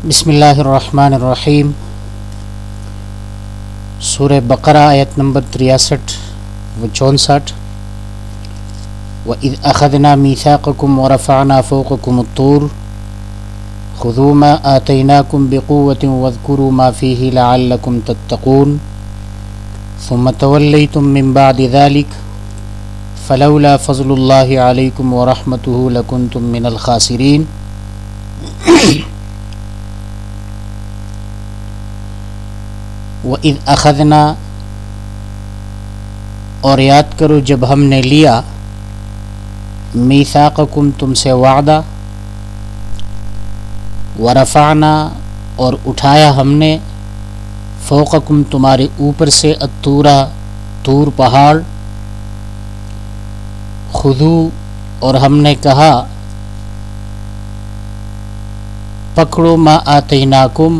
بسم اللہ الرحمن الرحیم۔ سورہ بقرہ آیت نمبر 63 و 64۔ وَإِذْ أَخَذْنَا مِيثَاقَكُمْ وَرَفَعْنَا فَوْقَكُمُ الطُّورَ خُذُوا مَا آتَيْنَاكُمْ بِقُوَّةٍ وَاذْكُرُوا مَا فِيهِ لَعَلَّكُمْ تَتَّقُونَ ثُمَّ تَوَلَّيْتُم مِّن بَعْدِ ذَلِكَ فَلَوْلَا فَضْلُ اللَّهِ عَلَيْكُمْ وَرَحْمَتُهُ لَكُنتُم مِّنَ الْخَاسِرِينَ۔ وَإِذْ أَخَذْنَا، اور یاد کرو جب ہم نے لیا، میثاقکم تم سے وعدہ، ورفعنا اور اٹھایا ہم نے، فوقکم تمہارے اوپر سے، الطورا طور پہاڑ، خذو اور ہم نے کہا پکڑو، ما آتیناکم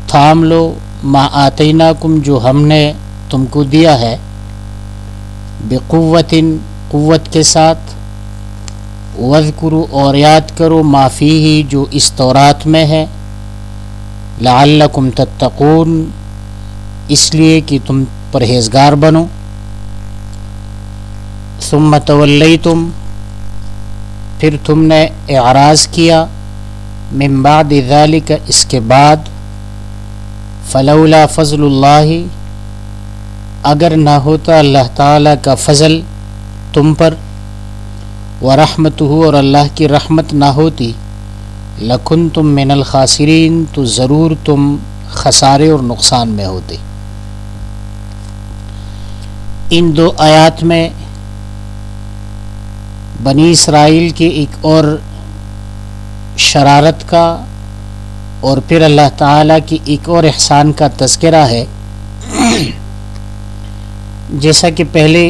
تھام لو، ما آتیناکم جو ہم نے تم کو دیا ہے، بقوتٍ قوت کے ساتھ، واذکروا اور یاد کرو، ما فیہ جو اس تورات میں ہے، لعلکم تتقون اس لیے کہ تم پرہیزگار بنو۔ ثم تولیتم پھر تم نے اعراض کیا، من بعد ذلک اس کے بعد، فلولا فضل اللہ اگر نہ ہوتا اللہ تعالیٰ کا فضل تم پر، ورحمتہ اور اللہ کی رحمت نہ ہوتی، لکنتم من الخاسرین تو ضرور تم خسارے اور نقصان میں ہوتے۔ ان دو آیات میں بنی اسرائیل کے ایک اور شرارت کا اور پھر اللہ تعالیٰ کی ایک اور احسان کا تذکرہ ہے۔ جیسا کہ پہلے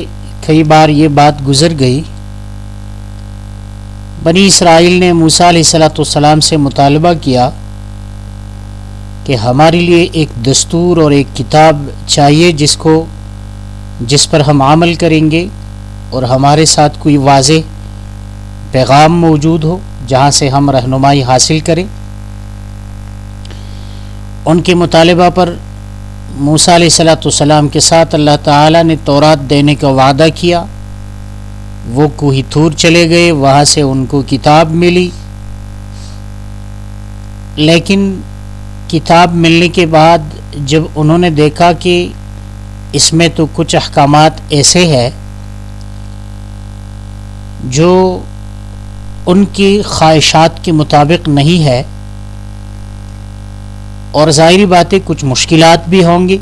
کئی بار یہ بات گزر گئی، بنی اسرائیل نے موسیٰ علیہ السلام سے مطالبہ کیا کہ ہمارے لیے ایک دستور اور ایک کتاب چاہیے جس پر ہم عمل کریں گے، اور ہمارے ساتھ کوئی واضح پیغام موجود ہو جہاں سے ہم رہنمائی حاصل کریں۔ ان کے مطالبہ پر موسیٰ علیہ السلام کے ساتھ اللہ تعالیٰ نے تورات دینے کا وعدہ کیا۔ وہ کوہ طور چلے گئے، وہاں سے ان کو کتاب ملی، لیکن کتاب ملنے کے بعد جب انہوں نے دیکھا کہ اس میں تو کچھ احکامات ایسے ہیں جو ان کی خواہشات کے مطابق نہیں ہے، اور ظاہری باتیں کچھ مشکلات بھی ہوں گی،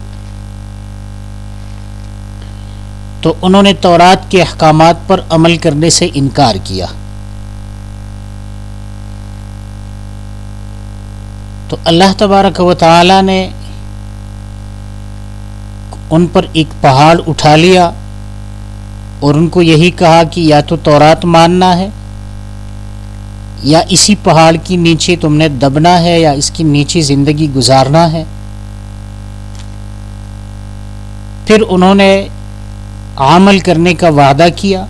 تو انہوں نے تورات کے احکامات پر عمل کرنے سے انکار کیا۔ تو اللہ تبارک و تعالی نے ان پر ایک پہاڑ اٹھا لیا اور ان کو یہی کہا کہ یا تو تورات ماننا ہے، یا اسی پہاڑ کی نیچے تم نے دبنا ہے، یا اس کی نیچے زندگی گزارنا ہے۔ پھر انہوں نے عمل کرنے کا وعدہ کیا،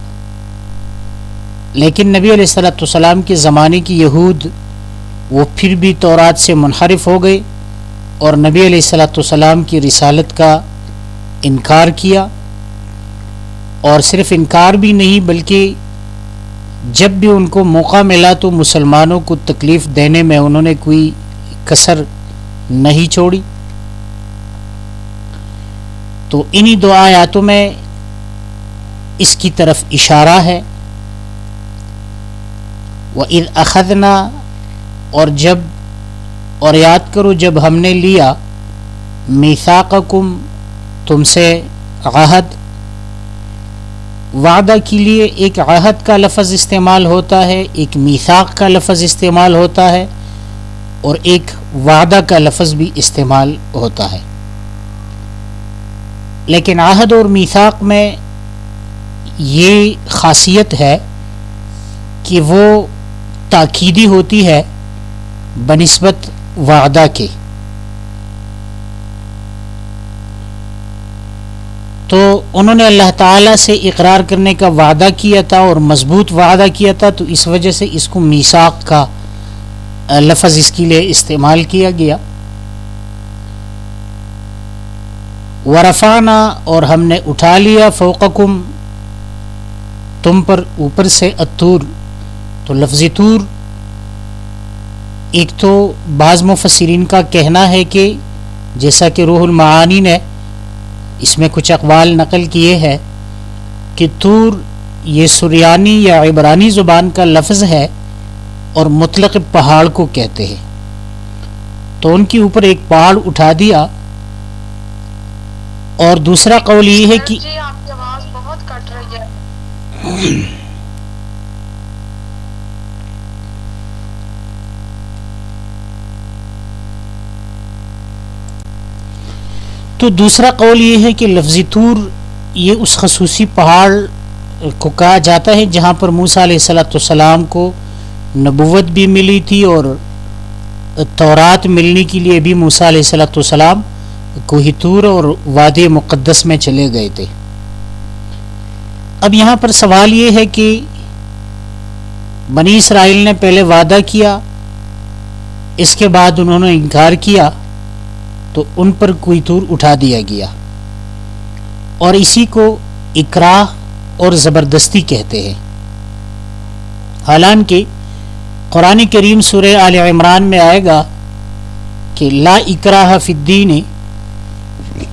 لیکن نبی علیہ السلام کے زمانے کی یہود وہ پھر بھی تورات سے منحرف ہو گئے اور نبی علیہ السلام کی رسالت کا انکار کیا، اور صرف انکار بھی نہیں بلکہ جب بھی ان کو موقع ملا تو مسلمانوں کو تکلیف دینے میں انہوں نے کوئی کسر نہیں چھوڑی۔ تو انہی دو آیاتوں میں اس کی طرف اشارہ ہے۔ وَإِذْ أَخَذْنَا اور یاد کرو جب ہم نے لیا، میثاقکم تم سے عہد، وعدہ کے لیے ایک عہد کا لفظ استعمال ہوتا ہے، ایک میثاق کا لفظ استعمال ہوتا ہے، اور ایک وعدہ کا لفظ بھی استعمال ہوتا ہے۔ لیکن عہد اور میثاق میں یہ خاصیت ہے کہ وہ تاکیدی ہوتی ہے بنسبت وعدہ کے۔ تو انہوں نے اللہ تعالیٰ سے اقرار کرنے کا وعدہ کیا تھا اور مضبوط وعدہ کیا تھا، تو اس وجہ سے اس کو میثاق کا لفظ اس کے لیے استعمال کیا گیا. ورفعنا اور ہم نے اٹھا لیا فوقکم تم پر اوپر سے الطور. تو لفظ طور ایک تو بعض مفسرین کا کہنا ہے کہ جیسا کہ روح المعانی نے اس میں کچھ اقوال نقل کیے ہیں کہ طور یہ سریانی یا عبرانی زبان کا لفظ ہے اور مطلق پہاڑ کو کہتے ہیں. تو ان کے اوپر ایک پہاڑ اٹھا دیا. اور دوسرا قول یہ ہے کہ جی آپ کی آواز بہت کٹ رہی ہے. تو دوسرا قول یہ ہے کہ لفظ طور یہ اس خصوصی پہاڑ کو کہا جاتا ہے جہاں پر موسیٰ علیہ السلام کو نبوت بھی ملی تھی اور تورات ملنے کے لیے بھی موسیٰ علیہ السلام کوہ طور اور وادی مقدس میں چلے گئے تھے. اب یہاں پر سوال یہ ہے کہ بنی اسرائیل نے پہلے وعدہ کیا, اس کے بعد انہوں نے انکار کیا, تو ان پر کوہ طور اٹھا دیا گیا, اور اسی کو اکراہ اور زبردستی کہتے ہیں. حالانکہ قرآن کریم سورہ آل عمران میں آئے گا کہ لا اکراہ فی الدین,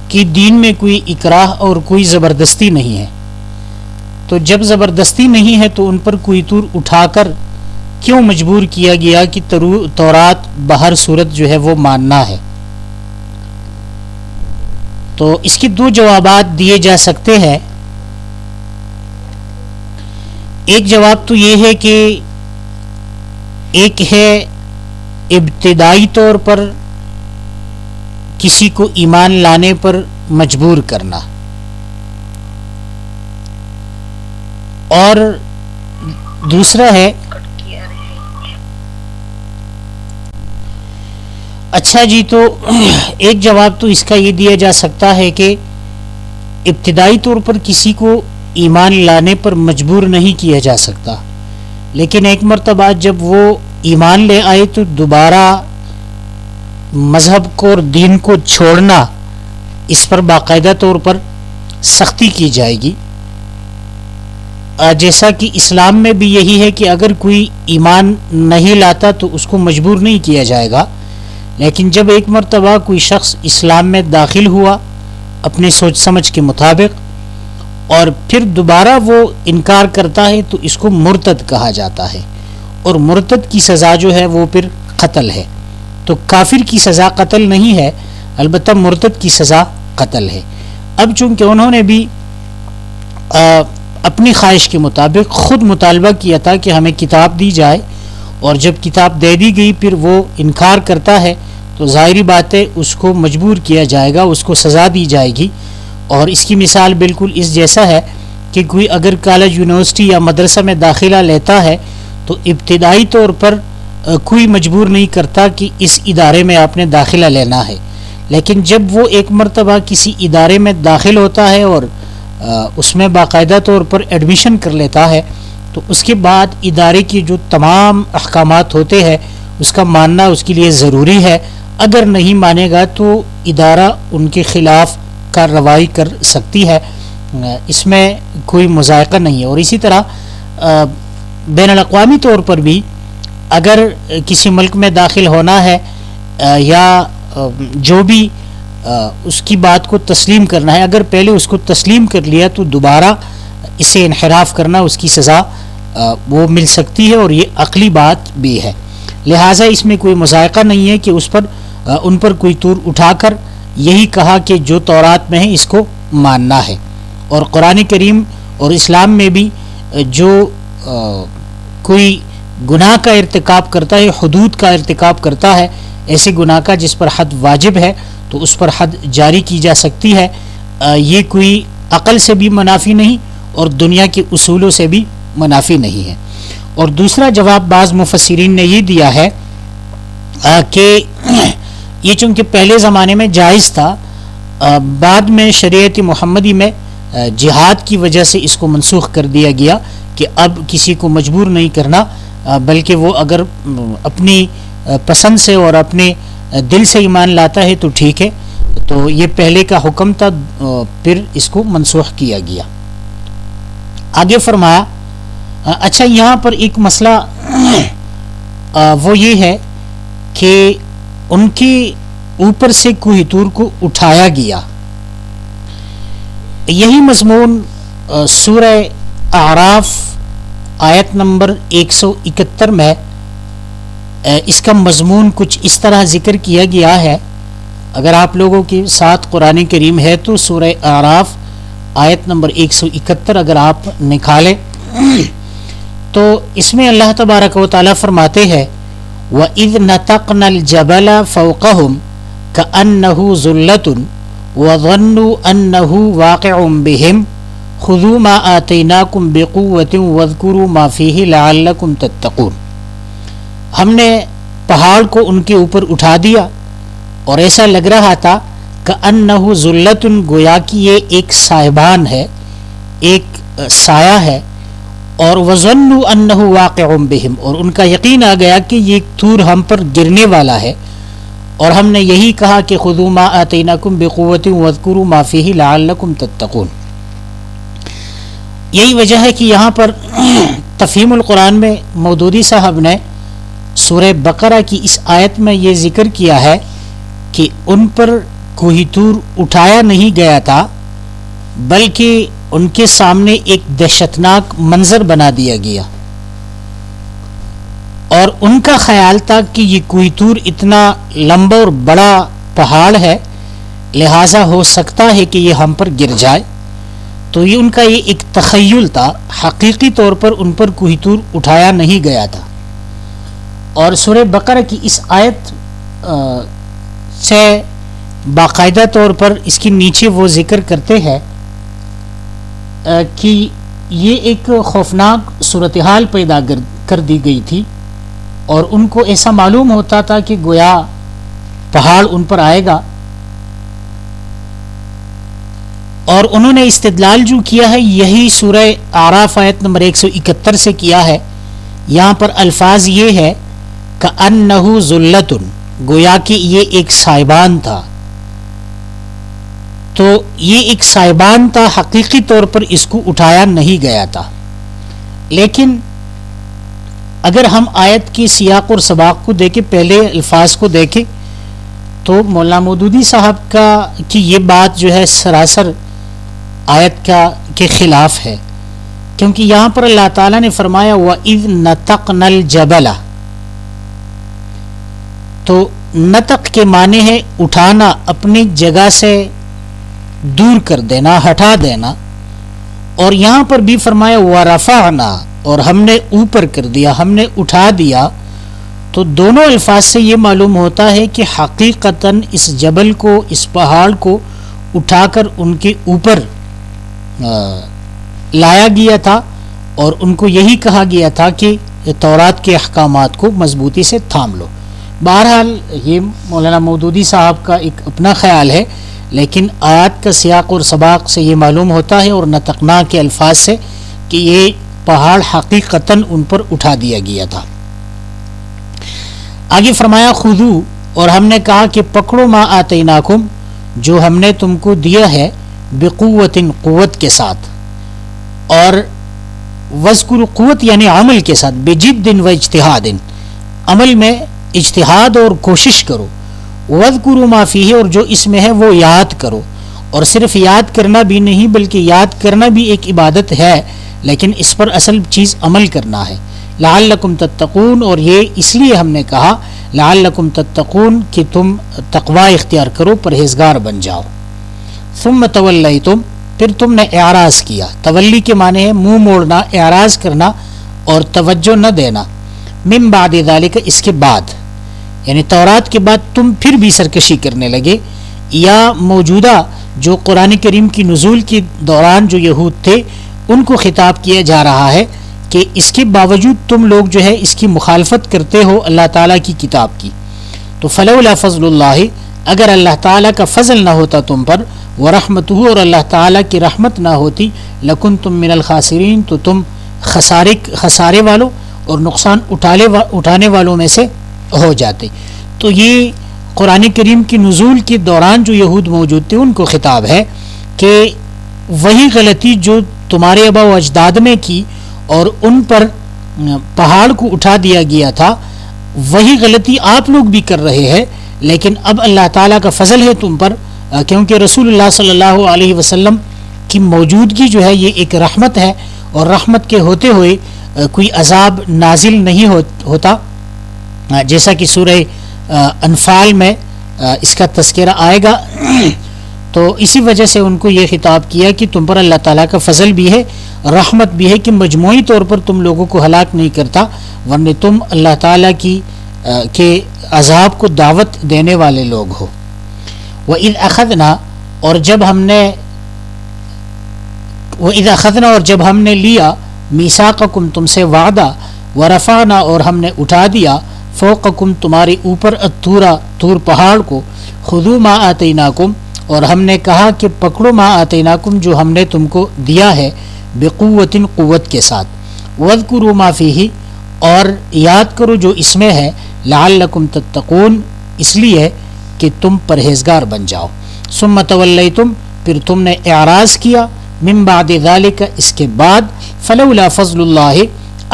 کہ دین میں کوئی اکراہ اور کوئی زبردستی نہیں ہے. تو جب زبردستی نہیں ہے تو ان پر کوہ طور اٹھا کر کیوں مجبور کیا گیا کہ تورات بہر صورت جو ہے وہ ماننا ہے؟ تو اس کے دو جوابات دیے جا سکتے ہیں. ایک جواب تو یہ ہے کہ ایک ہے ابتدائی طور پر کسی کو ایمان لانے پر مجبور کرنا, اور دوسرا ہے اچھا جی, تو ایک جواب تو اس کا یہ دیا جا سکتا ہے کہ ابتدائی طور پر کسی کو ایمان لانے پر مجبور نہیں کیا جا سکتا, لیکن ایک مرتبہ جب وہ ایمان لے آئے تو دوبارہ مذہب کو اور دین کو چھوڑنا, اس پر باقاعدہ طور پر سختی کی جائے گی. جیسا کہ اسلام میں بھی یہی ہے کہ اگر کوئی ایمان نہیں لاتا تو اس کو مجبور نہیں کیا جائے گا, لیکن جب ایک مرتبہ کوئی شخص اسلام میں داخل ہوا اپنے سوچ سمجھ کے مطابق اور پھر دوبارہ وہ انکار کرتا ہے تو اس کو مرتد کہا جاتا ہے, اور مرتد کی سزا جو ہے وہ پھر قتل ہے. تو کافر کی سزا قتل نہیں ہے, البتہ مرتد کی سزا قتل ہے. اب چونکہ انہوں نے بھی اپنی خواہش کے مطابق خود مطالبہ کیا تھا کہ ہمیں کتاب دی جائے, اور جب کتاب دے دی گئی پھر وہ انکار کرتا ہے تو ظاہری بات ہے اس کو مجبور کیا جائے گا, اس کو سزا دی جائے گی. اور اس کی مثال بالکل اس جیسا ہے کہ کوئی اگر کالج, یونیورسٹی یا مدرسہ میں داخلہ لیتا ہے تو ابتدائی طور پر کوئی مجبور نہیں کرتا کہ اس ادارے میں آپ نے داخلہ لینا ہے, لیکن جب وہ ایک مرتبہ کسی ادارے میں داخل ہوتا ہے اور اس میں باقاعدہ طور پر ایڈمیشن کر لیتا ہے تو اس کے بعد ادارے کی جو تمام احکامات ہوتے ہیں اس کا ماننا اس کے لیے ضروری ہے. اگر نہیں مانے گا تو ادارہ ان کے خلاف کارروائی کر سکتی ہے, اس میں کوئی مذائقہ نہیں ہے. اور اسی طرح بین الاقوامی طور پر بھی اگر کسی ملک میں داخل ہونا ہے یا جو بھی اس کی بات کو تسلیم کرنا ہے, اگر پہلے اس کو تسلیم کر لیا تو دوبارہ اسے انحراف کرنا اس کی سزا وہ مل سکتی ہے, اور یہ عقلی بات بھی ہے. لہٰذا اس میں کوئی مذائقہ نہیں ہے کہ اس پر ان پر کوئی طور اٹھا کر یہی کہا کہ جو تورات میں ہے اس کو ماننا ہے. اور قرآن کریم اور اسلام میں بھی جو کوئی گناہ کا ارتکاب کرتا ہے, حدود کا ارتکاب کرتا ہے, ایسے گناہ کا جس پر حد واجب ہے تو اس پر حد جاری کی جا سکتی ہے. یہ کوئی عقل سے بھی منافی نہیں اور دنیا کے اصولوں سے بھی منافی نہیں ہے. اور دوسرا جواب بعض مفسرین نے یہ دیا ہے کہ یہ چونکہ پہلے زمانے میں جائز تھا, بعد میں شریعت محمدی میں جہاد کی وجہ سے اس کو منسوخ کر دیا گیا کہ اب کسی کو مجبور نہیں کرنا, بلکہ وہ اگر اپنی پسند سے اور اپنے دل سے ایمان لاتا ہے تو ٹھیک ہے. تو یہ پہلے کا حکم تھا، پھر اس کو منسوخ کیا گیا. آگے فرمایا اچھا یہاں پر ایک مسئلہ وہ یہ ہے کہ ان کے اوپر سے کوہ طور کو اٹھایا گیا. یہی مضمون سورہ اعراف آیت نمبر 171 میں اس کا مضمون کچھ اس طرح ذکر کیا گیا ہے. اگر آپ لوگوں کے ساتھ قرآن کریم ہے تو سورہ اعراف آیت نمبر 171 اگر آپ نکالیں تو اس میں اللہ تبارک و تعالیٰ فرماتے ہیں وَإِذْ نَتَقْنَا الْجَبَلَ فَوْقَهُمْ كَأَنَّهُ ظُلَّةٌ وَظَنُّوا أَنَّهُ وَاقِعٌ بِهِمْ خُذُوا مَا آتَيْنَاكُمْ بِقُوَّةٍ وَاذْكُرُوا مَا فِيهِ لَعَلَّكُمْ تَتَّقُونَ. ہم نے پہاڑ کو ان کے اوپر اٹھا دیا اور ایسا لگ رہا تھا کأنہ ذلۃ، گویا کہ یہ ایک صاحبان ہے، ایک سایہ ہے. اور وظنوا انہ واقع بہم، اور ان کا یقین آ گیا کہ یہ طور ہم پر گرنے والا ہے. اور ہم نے یہی کہا کہ خذوا ما آتیناکم بقوۃ واذکروا ما فیہ لعلکم تتقون. یہی وجہ ہے کہ یہاں پر تفہیم القرآن میں مودودی صاحب نے سورہ بقرہ کی اس آیت میں یہ ذکر کیا ہے کہ ان پر کوہ طور اٹھایا نہیں گیا تھا بلکہ ان کے سامنے ایک دہشتناک منظر بنا دیا گیا. اور ان کا خیال تھا کہ یہ کوہ طور اتنا لمبا اور بڑا پہاڑ ہے، لہٰذا ہو سکتا ہے کہ یہ ہم پر گر جائے. تو یہ ان کا یہ ایک تخیل تھا، حقیقی طور پر ان پر کوہ طور اٹھایا نہیں گیا تھا. اور سورہ بقرہ کی اس آیت سے باقاعدہ طور پر اس کے نیچے وہ ذکر کرتے ہیں کہ یہ ایک خوفناک صورتحال پیدا کر دی گئی تھی اور ان کو ایسا معلوم ہوتا تھا کہ گویا پہاڑ ان پر آئے گا. اور انہوں نے استدلال جو کیا ہے یہی سورہ اعراف آیت نمبر 171 سے کیا ہے. یہاں پر الفاظ یہ ہے کأنہ ذلۃ، گویا کہ یہ ایک سائبان تھا. تو یہ ایک سائبان تھا، حقیقی طور پر اس کو اٹھایا نہیں گیا تھا. لیکن اگر ہم آیت کی سیاق اور سباق کو دیکھیں، پہلے الفاظ کو دیکھیں تو مولانا مودودی صاحب کی یہ بات جو ہے سراسر آیت کے خلاف ہے، کیونکہ یہاں پر اللہ تعالیٰ نے فرمایا وَإِذْ نَتَقْنَا الْجَبَلَ. تو نتق کے معنی ہے اٹھانا، اپنی جگہ سے دور کر دینا، ہٹا دینا. اور یہاں پر بھی فرمایا وَرَفَعْنَا، اور ہم نے اوپر کر دیا، ہم نے اٹھا دیا. تو دونوں الفاظ سے یہ معلوم ہوتا ہے کہ حقیقتاً اس جبل کو، اس پہاڑ کو اٹھا کر ان کے اوپر لایا گیا تھا اور ان کو یہی کہا گیا تھا کہ تورات کے احکامات کو مضبوطی سے تھام لو. بہرحال یہ مولانا مودودی صاحب کا ایک اپنا خیال ہے، لیکن آیات کا سیاق اور سباق سے یہ معلوم ہوتا ہے اور نتقنا کے الفاظ سے کہ یہ پہاڑ حقیقتاً ان پر اٹھا دیا گیا تھا. آگے فرمایا خذو، اور ہم نے کہا کہ پکڑو ما آتیناکم، جو ہم نے تم کو دیا ہے، بقوت، قوت کے ساتھ، اور وذکر، قوت یعنی عمل کے ساتھ، بجد و اجتہاد، عمل میں اجتہاد اور کوشش کرو. وذکروا ما فیہ، اور جو اس میں ہے وہ یاد کرو. اور صرف یاد کرنا بھی نہیں بلکہ یاد کرنا بھی ایک عبادت ہے، لیکن اس پر اصل چیز عمل کرنا ہے. لعلکم تتقون، اور یہ اس لیے ہم نے کہا لعلکم تتقون کہ تم تقوی اختیار کرو، پرہیزگار بن جاؤ. ثم تولیتم، پھر تم نے اعراض کیا. تولی کے معنی ہے منہ موڑنا، اعراض کرنا اور توجہ نہ دینا. من بعد ذالک، اس کے بعد، یعنی تورات کے بعد تم پھر بھی سرکشی کرنے لگے. یا موجودہ جو قرآن کریم کی نزول کے دوران جو یہود تھے ان کو خطاب کیا جا رہا ہے کہ اس کے باوجود تم لوگ جو ہے اس کی مخالفت کرتے ہو اللہ تعالیٰ کی کتاب کی. تو فلولا فضل اللہ، اگر اللہ تعالیٰ کا فضل نہ ہوتا تم پر، ورحمتہ، اور اللہ تعالیٰ کی رحمت نہ ہوتی، لکنتم من الخاسرین، تو تم خسارے والوں اور نقصان اٹھانے والوں میں سے ہو جاتے. تو یہ قرآن کریم کی نزول کے دوران جو یہود موجود تھے ان کو خطاب ہے کہ وہی غلطی جو تمہارے آباء و اجداد نے کی اور ان پر پہاڑ کو اٹھا دیا گیا تھا, وہی غلطی آپ لوگ بھی کر رہے ہیں, لیکن اب اللہ تعالیٰ کا فضل ہے تم پر, کیونکہ رسول اللہ صلی اللہ علیہ وسلم کی موجودگی جو ہے یہ ایک رحمت ہے, اور رحمت کے ہوتے ہوئے کوئی عذاب نازل نہیں ہوتا, جیسا کہ سورہ انفال میں اس کا تذکرہ آئے گا. تو اسی وجہ سے ان کو یہ خطاب کیا کہ تم پر اللہ تعالیٰ کا فضل بھی ہے, رحمت بھی ہے کہ مجموعی طور پر تم لوگوں کو ہلاک نہیں کرتا, ورنہ تم اللہ تعالیٰ کی کے عذاب کو دعوت دینے والے لوگ ہو. وَإِذْ أَخَذْنَا اور جب ہم نے لیا میثاقکم تم سے وعدہ, ورفعنا اور ہم نے اٹھا دیا فوقکم تمہارے اوپر طور پہاڑ کو, خذوا ما آتیناکم اور ہم نے کہا کہ پکڑو ما آتیناکم جو ہم نے تم کو دیا ہے, بقوت قوت کے ساتھ, واذکروا ما فیہ اور یاد کرو جو اس میں ہے, لعلکم تتقون اس لیے کہ تم پرہیزگار بن جاؤ. ثم تولیتم پھر تم نے اعراض کیا, من بعد ذالک اس کے بعد, فلولا فضل اللہ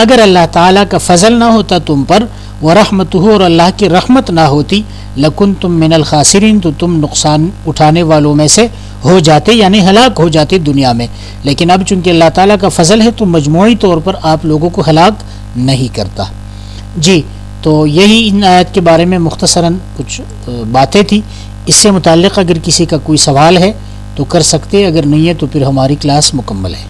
اگر اللہ تعالیٰ کا فضل نہ ہوتا تم پر, ورحمتہ اور اللہ کی رحمت نہ ہوتی, لکنتم من الخاسرین تو تم نقصان اٹھانے والوں میں سے ہو جاتے, یعنی ہلاک ہو جاتے دنیا میں. لیکن اب چونکہ اللہ تعالیٰ کا فضل ہے تو مجموعی طور پر آپ لوگوں کو ہلاک نہیں کرتا. جی تو یہی ان آیات کے بارے میں مختصراً کچھ باتیں تھی. اس سے متعلق اگر کسی کا کوئی سوال ہے تو کر سکتے, اگر نہیں ہے تو پھر ہماری کلاس مکمل ہے.